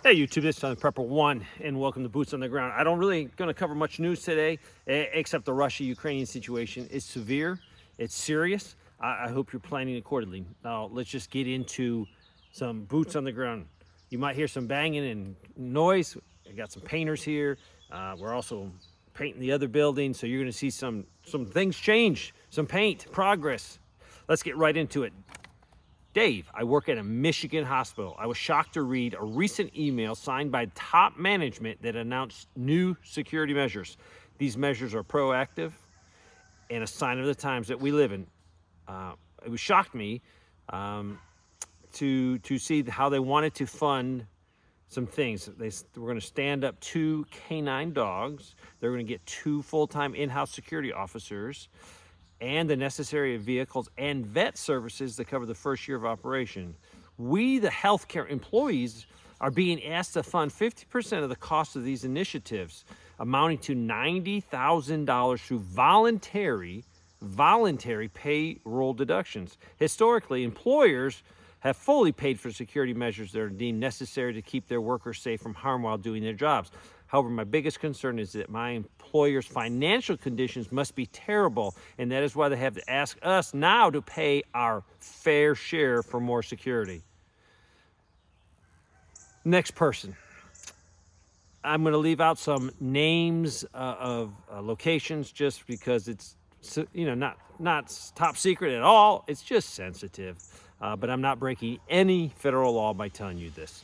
Hey YouTube, this is Tom Prepper One, and welcome to Boots on the Ground. I don't really going to cover much news today, except the Russia-Ukrainian situation is severe. It's serious. I hope you're planning accordingly. Now, let's just get into some boots on the ground. You might hear some banging and noise. I got some painters here. We're also painting the other building, so you're going to see some things change, some paint, progress. Let's get right into it. Dave, I work at a Michigan hospital. I was shocked to read a recent email signed by top management that announced new security measures. These measures are proactive and a sign of the times that we live in. It shocked me to see how they wanted to fund some things. They were going to stand up 2 canine dogs. They're going to get 2 full-time in-house security officers, and the necessary vehicles and vet services that cover the first year of operation. We, the healthcare employees, are being asked to fund 50% of the cost of these initiatives, amounting to $90,000 through voluntary payroll deductions. Historically, employers have fully paid for security measures that are deemed necessary to keep their workers safe from harm while doing their jobs. However, my biggest concern is that my employer's financial conditions must be terrible, and that is why they have to ask us now to pay our fair share for more security. Next person. I'm going to leave out some names of locations just because it's not top secret at all. It's just sensitive, but I'm not breaking any federal law by telling you this.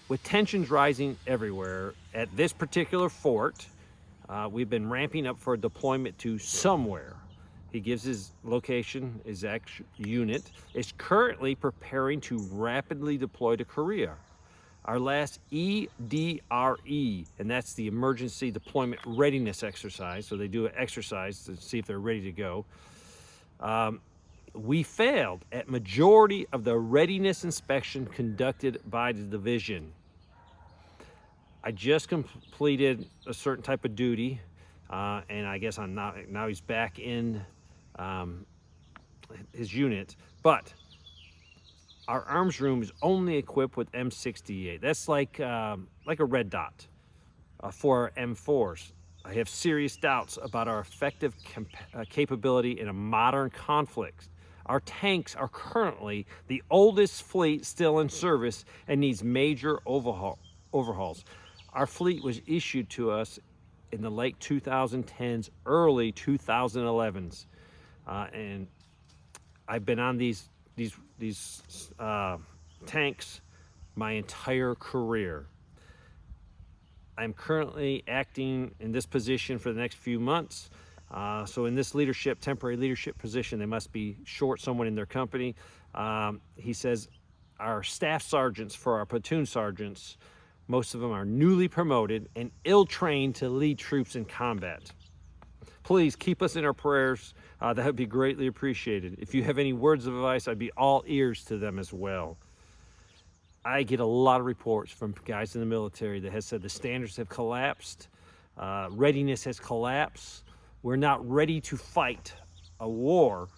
With tensions rising everywhere, at this particular fort, we've been ramping up for a deployment to somewhere. He gives his location, his unit is currently preparing to rapidly deploy to Korea. Our last EDRE, and that's the Emergency Deployment Readiness Exercise, so they do an exercise to see if they're ready to go. We failed at majority of the readiness inspection conducted by the division. I just completed a certain type of duty, and I guess now he's back in his unit. But our arms room is only equipped with M68. That's like a red dot for our M4s. I have serious doubts about our effective capability in a modern conflict. Our tanks are currently the oldest fleet still in service and needs major overhauls. Our fleet was issued to us in the late 2010s, early 2011s, and I've been on these tanks my entire career. I'm currently acting in this position for the next few months. So in this temporary leadership position, they must be short someone in their company. He says our staff sergeants for our platoon sergeants, most of them are newly promoted and ill-trained to lead troops in combat. Please keep us in our prayers. That would be greatly appreciated. If you have any words of advice, I'd be all ears to them as well. I get a lot of reports from guys in the military that has said the standards have collapsed, readiness has collapsed. We're not ready to fight a war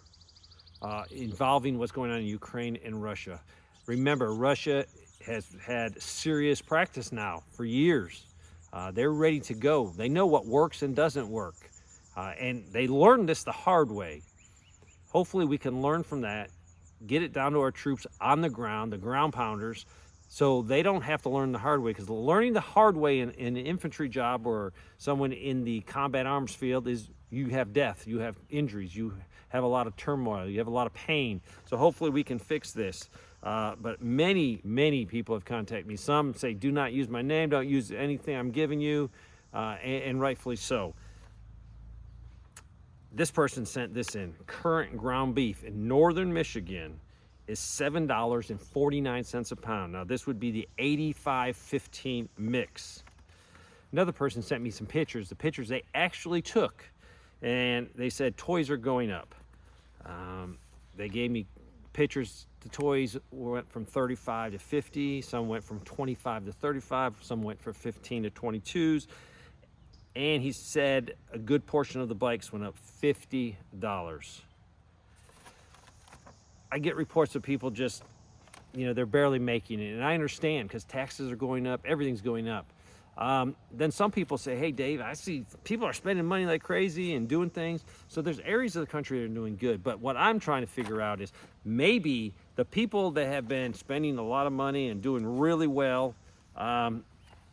involving what's going on in Ukraine and Russia. Remember, Russia has had serious practice now for years. They're ready to go. They know what works and doesn't work. And they learned this the hard way. Hopefully we can learn from that, get it down to our troops on the ground, the ground pounders, so they don't have to learn the hard way. Because learning the hard way in an infantry job or someone in the combat arms field is you have death, you have injuries, you have a lot of turmoil, you have a lot of pain. So hopefully we can fix this. But many people have contacted me. Some say, do not use my name, don't use anything I'm giving you, and rightfully so. This person sent this in. Current ground beef in northern Michigan is $7.49 a pound. Now this would be the 85-15 mix. Another person sent me some pictures, the pictures they actually took, and they said toys are going up. They gave me pictures. The toys went from 35 to 50, some went from 25 to 35, some went from 15 to 22s. And he said a good portion of the bikes went up $50. I get reports of people just you know, they're barely making it. And I understand because taxes are going up, everything's going up. Then some people say, hey, Dave, I see people are spending money like crazy and doing things. So there's areas of the country that are doing good. But what I'm trying to figure out is maybe the people that have been spending a lot of money and doing really well,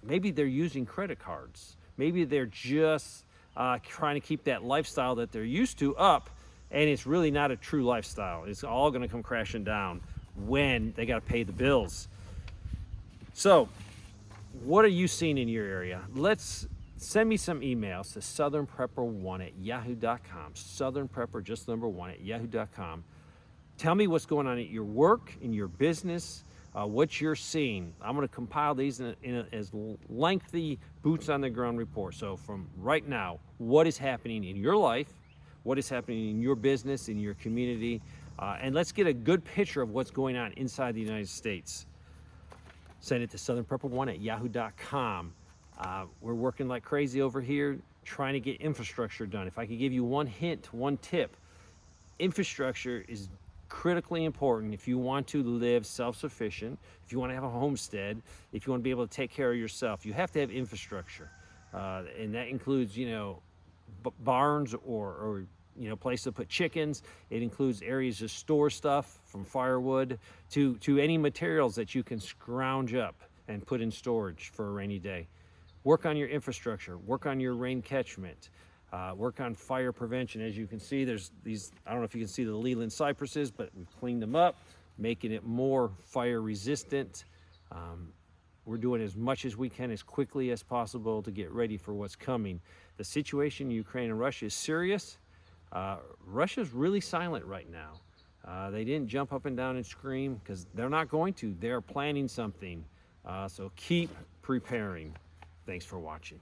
maybe they're using credit cards. Maybe they're just trying to keep that lifestyle that they're used to up, and it's really not a true lifestyle. It's all going to come crashing down when they got to pay the bills. So what are you seeing in your area? Let's send me some emails to southernprepper1@yahoo.com. Southernprepper, just number 1 @yahoo.com. Tell me what's going on at your work, in your business, what you're seeing. I'm going to compile these in a as lengthy boots on the ground report. So from right now, what is happening in your life, what is happening in your business, in your community, and let's get a good picture of what's going on inside the United States. Send it to southernprepper1@yahoo.com. We're working like crazy over here trying to get infrastructure done. If I could give you one hint, one tip, infrastructure is critically important if you want to live self-sufficient, if you want to have a homestead, if you want to be able to take care of yourself. You have to have infrastructure, and that includes, you know, barns or you know, place to put chickens. It includes areas to store stuff, from firewood to any materials that you can scrounge up and put in storage for a rainy day. Work on your infrastructure, work on your rain catchment, work on fire prevention. As you can see, there's these, I don't know if you can see the Leland cypresses, but we've cleaned them up, making it more fire resistant. We're doing as much as we can as quickly as possible to get ready for what's coming. The situation in Ukraine and Russia is serious. Russia's really silent right now. They didn't jump up and down and scream because they're not going to. They're planning something. So keep preparing. Thanks for watching.